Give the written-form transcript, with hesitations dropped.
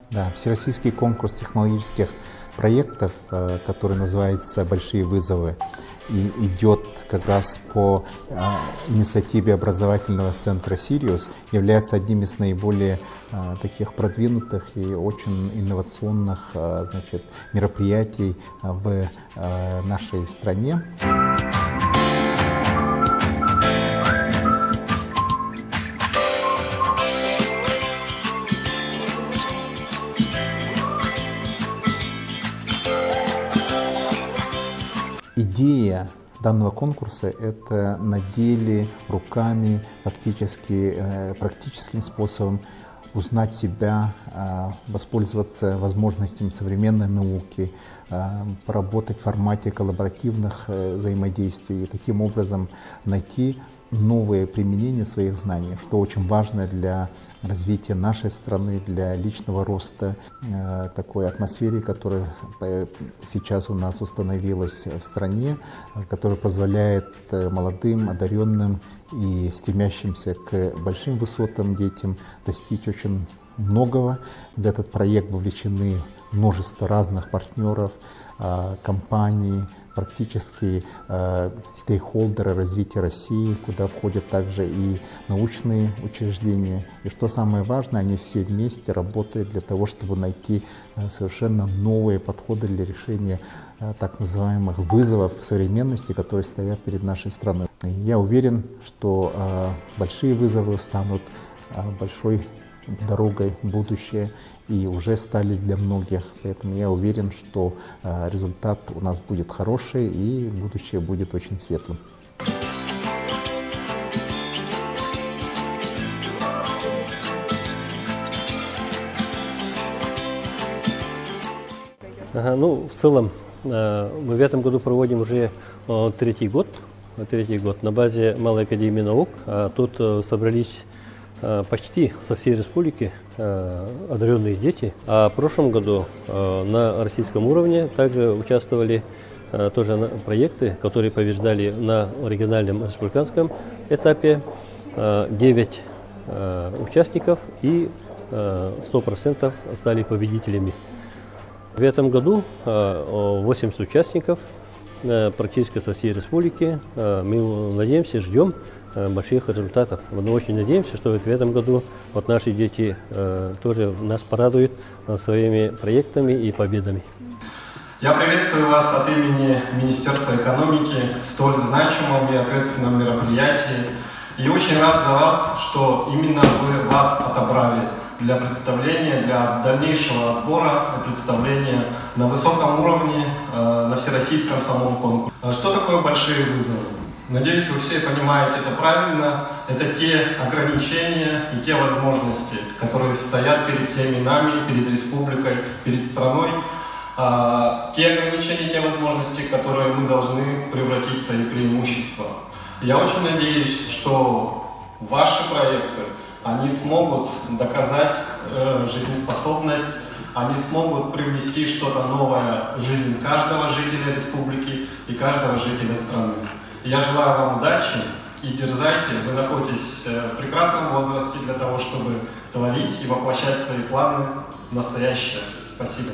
Да, всероссийский конкурс технологических проектов, который называется «Большие вызовы», и идет как раз по инициативе образовательного центра «Сириус», является одним из наиболее таких продвинутых и очень инновационных мероприятий в нашей стране. Идея данного конкурса – это на деле, руками, фактически, практическим способом узнать себя, воспользоваться возможностями современной науки, поработать в формате коллаборативных взаимодействий и таким образом найти новые применения своих знаний, что очень важно для развития нашей страны, для личного роста, такой атмосфере, которая сейчас у нас установилась в стране, которая позволяет молодым, одаренным и стремящимся к большим высотам детям достичь очень многого. В этот проект вовлечены множество разных партнеров, компаний, практически стейкхолдеры развития России, куда входят также и научные учреждения. И что самое важное, они все вместе работают для того, чтобы найти совершенно новые подходы для решения так называемых вызовов современности, которые стоят перед нашей страной. И я уверен, что большие вызовы станут большой дорогой в будущее и уже стали для многих. Поэтому я уверен, что результат у нас будет хороший и будущее будет очень светлым. В целом мы в этом году проводим уже третий год на базе Малой академии наук. Тут собрались почти со всей республики одаренные дети. А в прошлом году на российском уровне также участвовали тоже проекты, которые побеждали на региональном республиканском этапе. 9 участников и 100% стали победителями. В этом году 80 участников практически со всей республики. Мы надеемся, ждем больших результатов. Мы очень надеемся, что в этом году наши дети тоже нас порадуют своими проектами и победами. Я приветствую вас от имени Министерства экономики в столь значимом и ответственном мероприятии. И очень рад за вас, что именно вас отобрали для представления, для дальнейшего отбора, для представления на высоком уровне, на всероссийском самом конкурсе. Что такое большие вызовы? Надеюсь, вы все понимаете это правильно. Это те ограничения и те возможности, которые стоят перед всеми нами, перед республикой, перед страной. Те ограничения, те возможности, которые мы должны превратить в свои преимущества. Я очень надеюсь, что ваши проекты, они смогут доказать жизнеспособность, они смогут привнести что-то новое в жизнь каждого жителя республики и каждого жителя страны. Я желаю вам удачи и дерзайте. Вы находитесь в прекрасном возрасте для того, чтобы творить и воплощать свои планы в настоящее. Спасибо.